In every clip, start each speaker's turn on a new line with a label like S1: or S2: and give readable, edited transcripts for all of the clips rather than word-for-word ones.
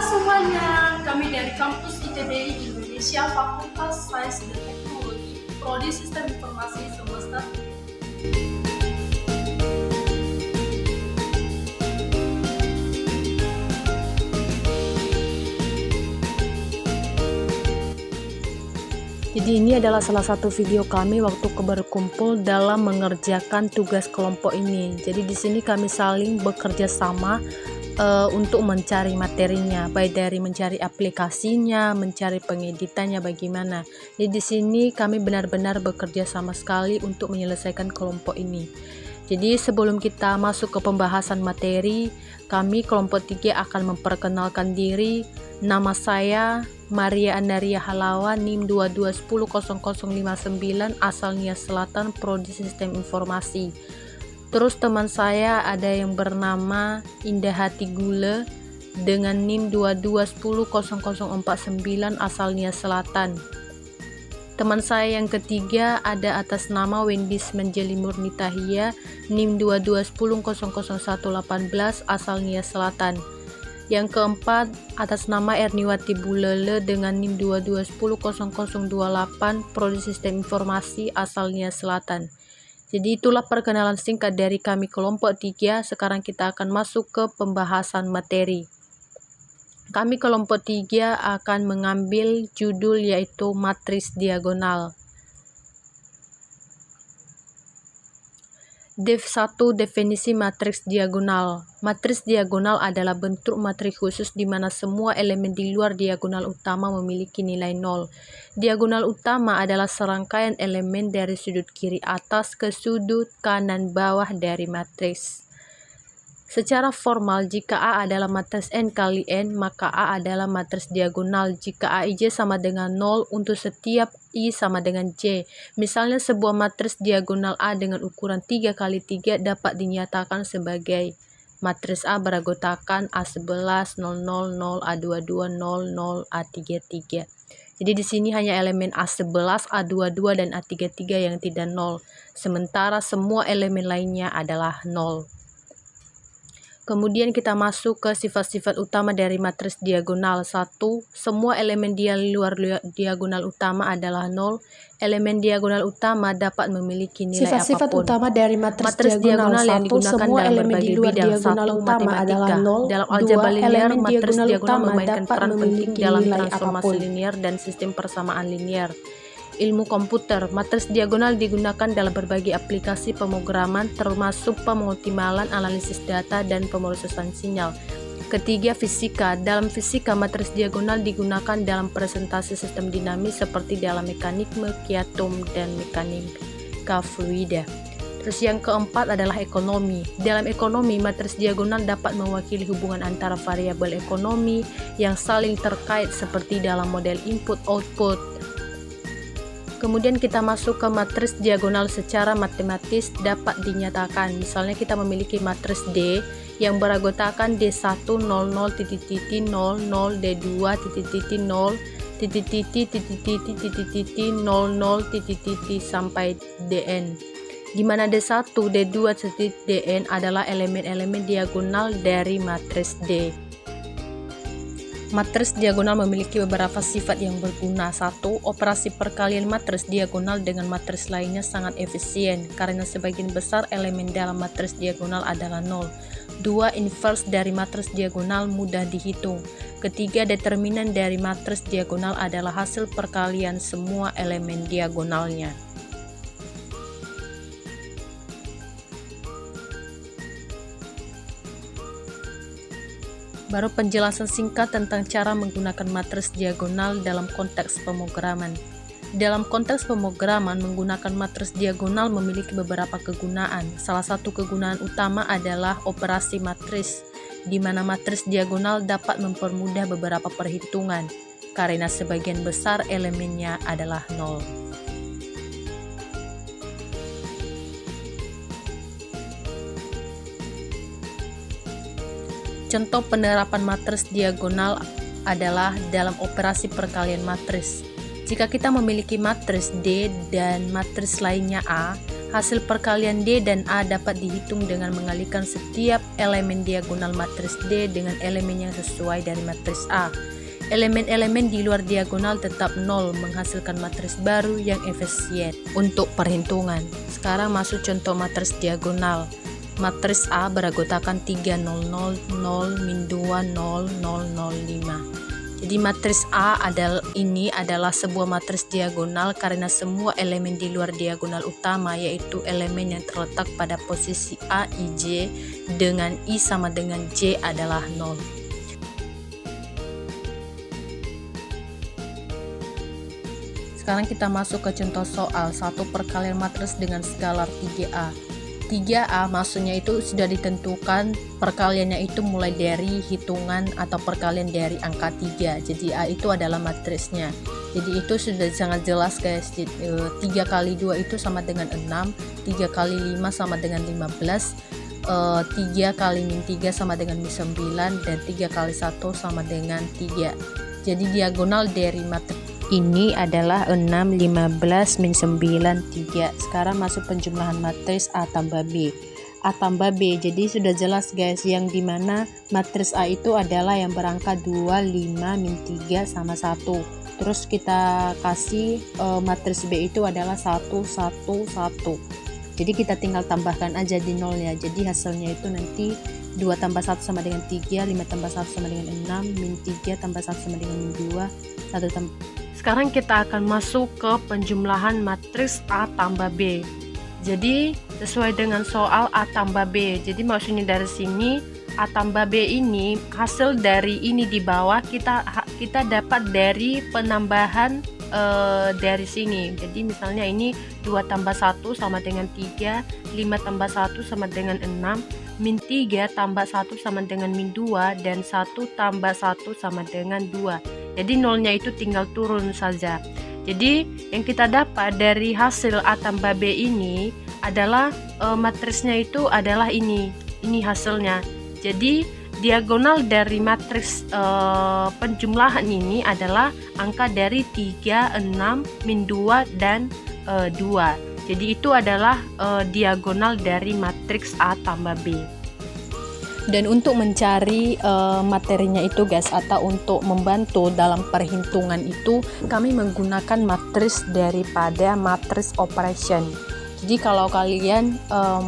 S1: semuanya, kami dari kampus ITB Indonesia, Fakultas Sains dan Teknologi, Prodi Sistem Informasi Semesta.
S2: Jadi ini adalah salah satu video kami waktu berkumpul dalam mengerjakan tugas kelompok ini. Jadi di sini kami saling bekerja sama untuk mencari materinya, baik dari mencari aplikasinya, mencari pengeditannya bagaimana. Jadi di sini kami benar-benar bekerja sama sekali untuk menyelesaikan kelompok ini. Jadi sebelum kita masuk ke pembahasan materi, kami kelompok 3 akan memperkenalkan diri. Nama saya Maria Andaria Halawa, NIM 22100059, asal Nias Selatan, Prodi Sistem Informasi. Terus teman saya ada yang bernama Indah Hati Gule dengan NIM 22100049, asal Nias Selatan. Teman saya yang ketiga ada atas nama Wendis Menjeli Murni Tahia, NIM 22100018, asal Nias Selatan. Yang keempat atas nama Erniwati Bulele dengan NIM 22100028, Prodi Sistem Informasi, asal Nias Selatan. Jadi itulah perkenalan singkat dari kami kelompok 3. Sekarang kita akan masuk ke pembahasan materi. Kami kelompok 3 akan mengambil judul yaitu matris diagonal. Dev 1, definisi matriks diagonal. Matris diagonal adalah bentuk matriks khusus di mana semua elemen di luar diagonal utama memiliki nilai 0. Diagonal utama adalah serangkaian elemen dari sudut kiri atas ke sudut kanan bawah dari matriks. Secara formal, jika A adalah matriks n kali n, maka A adalah matriks diagonal jika Aij sama dengan 0 untuk setiap I sama dengan J. Misalnya sebuah matriks diagonal A dengan ukuran 3 kali 3 dapat dinyatakan sebagai matriks A beranggotakan A11, 0, 0, 0, A22, 0, 0, A33. Jadi di sini hanya elemen A11, A22, dan A33 yang tidak 0. Sementara semua elemen lainnya adalah 0. Kemudian kita masuk ke sifat-sifat utama dari matriks diagonal. 1. Semua elemen di luar diagonal utama adalah 0. Elemen diagonal utama dapat memiliki nilai
S3: Sifat-sifat
S2: apapun.
S3: utama dari matriks diagonal.
S2: yang digunakan
S3: Semua
S2: dalam
S3: elemen
S2: berbagai
S3: di luar
S2: bidang.
S3: diagonal
S2: 1.
S3: utama adalah
S2: Matematika.
S3: 0.
S2: Dalam
S3: 2.
S2: aljabar linear,
S3: Elemen
S2: matriks
S3: diagonal
S2: diagonal
S3: utama
S2: memainkan
S3: dapat
S2: peran penting
S3: memiliki
S2: dalam
S3: nilai
S2: transformasi
S3: apapun.
S2: linear dan sistem persamaan linear. Ilmu komputer, matriks diagonal digunakan dalam berbagai aplikasi pemrograman termasuk pengoptimalan analisis data dan pemrosesan sinyal. Ketiga, fisika. Dalam fisika, matriks diagonal digunakan dalam presentasi sistem dinamis seperti dalam mekanisme kuantum dan mekanika fluida. Terus yang keempat adalah ekonomi. Dalam ekonomi, matriks diagonal dapat mewakili hubungan antara variabel ekonomi yang saling terkait seperti dalam model input-output. Kemudian kita masuk ke matriks diagonal secara matematis dapat dinyatakan. Misalnya kita memiliki matriks D yang beranggotakan D1, 00, 00, D2, 00, 00, sampai Dn. Di mana D1, D2, Dn adalah elemen-elemen diagonal dari matriks D. Matriks diagonal memiliki beberapa sifat yang berguna. 1. Operasi perkalian matriks diagonal dengan matriks lainnya sangat efisien karena sebagian besar elemen dalam matriks diagonal adalah 0. 2. Inverse dari matriks diagonal mudah dihitung. Ketiga, determinan dari matriks diagonal adalah hasil perkalian semua elemen diagonalnya. Baru penjelasan singkat tentang cara menggunakan matriks diagonal dalam konteks pemrograman. Dalam konteks pemrograman, menggunakan matriks diagonal memiliki beberapa kegunaan. Salah satu kegunaan utama adalah operasi matriks, di mana matriks diagonal dapat mempermudah beberapa perhitungan, karena sebagian besar elemennya adalah 0. Contoh penerapan matriks diagonal adalah dalam operasi perkalian matriks. Jika kita memiliki matriks D dan matriks lainnya A, Hasil perkalian D dan A dapat dihitung dengan mengalihkan setiap elemen diagonal matriks D dengan elemen yang sesuai dari matriks A. Elemen-elemen di luar diagonal tetap 0, menghasilkan matriks baru yang efisien untuk perhitungan. Sekarang masuk contoh matriks diagonal. Matriks A beranggotakan 3 0 0 0 min 2 0 0 0 5. Jadi matriks A adalah sebuah matriks diagonal karena semua elemen di luar diagonal utama, yaitu elemen yang terletak pada posisi A, I, J dengan I sama dengan J adalah 0. Sekarang kita masuk ke contoh soal. Satu perkalian matriks dengan skalar 3A. 3A maksudnya itu sudah ditentukan perkaliannya itu mulai dari hitungan atau perkalian dari angka 3. Jadi A itu adalah matriksnya. Jadi itu sudah sangat jelas guys. 3 kali 2 itu sama dengan 6, 3 kali 5 sama dengan 15, 3 kali min 3 sama dengan min 9, dan 3 kali 1 sama dengan 3. Jadi diagonal dari matriks ini adalah 6, 15, min 9, 3. Sekarang masuk penjumlahan matriks A tambah B. A tambah B, jadi sudah jelas guys, yang dimana matriks A itu adalah yang berangka 2, 5, min 3, sama 1. Terus kita kasih matriks B itu adalah 1, 1, 1. Jadi kita tinggal tambahkan aja di nolnya. Jadi hasilnya itu nanti 2 tambah 1 sama dengan 3, 5 tambah 1 sama dengan 6, min 3 tambah 1 sama dengan min 2, 1 tambah. Sekarang kita akan masuk ke penjumlahan matriks A tambah B. Jadi sesuai dengan soal A tambah B. Jadi maksudnya dari sini A tambah B ini hasil dari ini di bawah kita dapat dari penambahan dari sini. Jadi misalnya ini 2 tambah 1 sama dengan 3, 5 tambah 1 sama dengan 6, min 3 tambah 1 sama dengan min 2, dan 1 tambah 1 sama dengan 2. Jadi nolnya itu tinggal turun saja. Jadi yang kita dapat dari hasil A tambah B ini adalah matriksnya itu adalah ini hasilnya. Jadi diagonal dari matriks penjumlahan ini adalah angka dari 3, 6, min 2, dan 2. Jadi itu adalah diagonal dari matriks A tambah B. Dan untuk mencari materinya itu guys, atau untuk membantu dalam perhitungan itu, kami menggunakan matriks daripada matriks operation. Jadi kalau kalian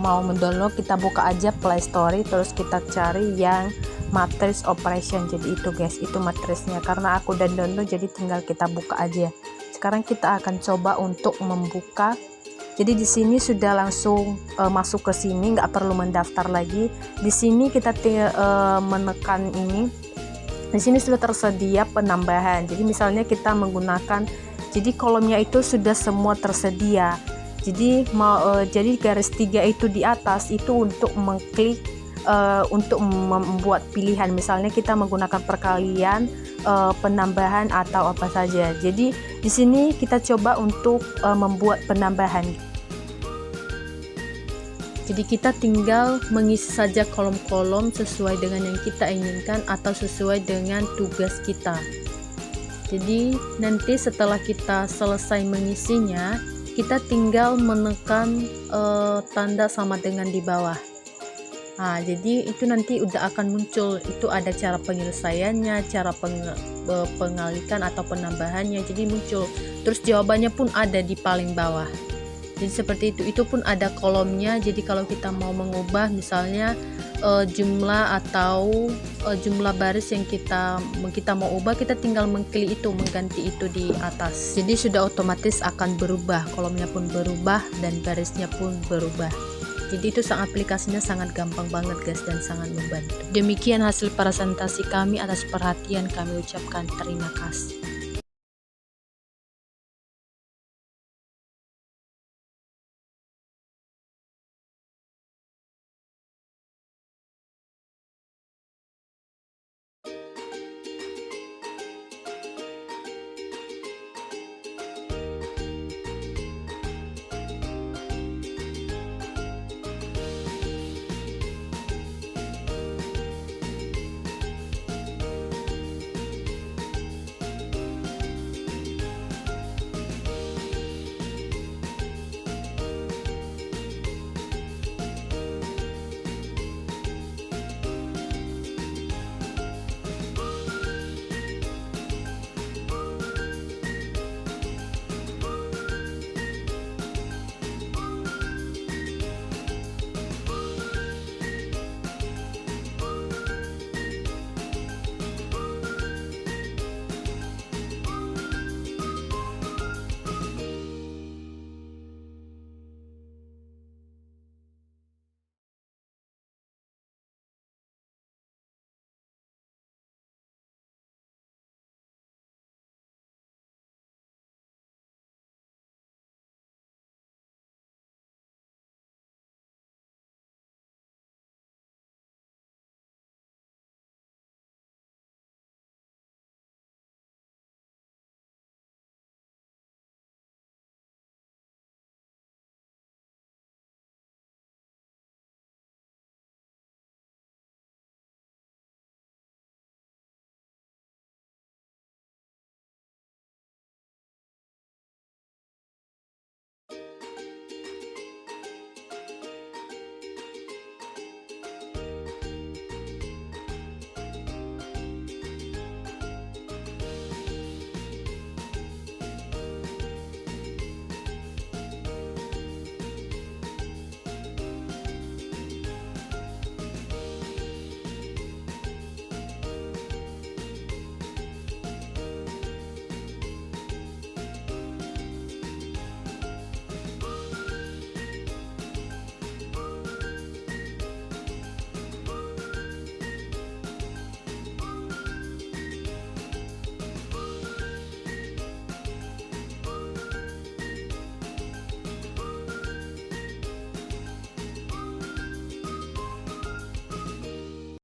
S2: mau mendownload, kita buka aja Play Store, terus kita cari yang matriks operation. Jadi itu guys, itu matriksnya. Karena aku udah download, jadi tinggal kita buka aja. Sekarang kita akan coba untuk membuka. Jadi di sini sudah langsung masuk ke sini, nggak perlu mendaftar lagi. Di sini kita menekan ini. Di sini sudah tersedia penambahan. Jadi misalnya kita menggunakan, jadi kolomnya itu sudah semua tersedia. Jadi jadi garis 3 itu di atas itu untuk mengklik untuk membuat pilihan. Misalnya kita menggunakan perkalian, penambahan atau apa saja. Jadi di sini kita coba untuk membuat penambahan. Jadi kita tinggal mengisi saja kolom-kolom sesuai dengan yang kita inginkan atau sesuai dengan tugas kita. Jadi nanti setelah kita selesai mengisinya, kita tinggal menekan tanda sama dengan di bawah. Nah, jadi itu nanti udah akan muncul, itu ada cara penyelesaiannya, cara pengalikan atau penambahannya, jadi muncul. Terus jawabannya pun ada di paling bawah. Jadi seperti itu pun ada kolomnya. Jadi kalau kita mau mengubah misalnya jumlah atau jumlah baris yang kita mau ubah, kita tinggal mengklik itu, mengganti itu di atas. Jadi sudah otomatis akan berubah, kolomnya pun berubah dan barisnya pun berubah. Jadi itu aplikasinya sangat gampang banget guys dan sangat membantu. Demikian hasil presentasi kami. Atas perhatian kami ucapkan terima kasih.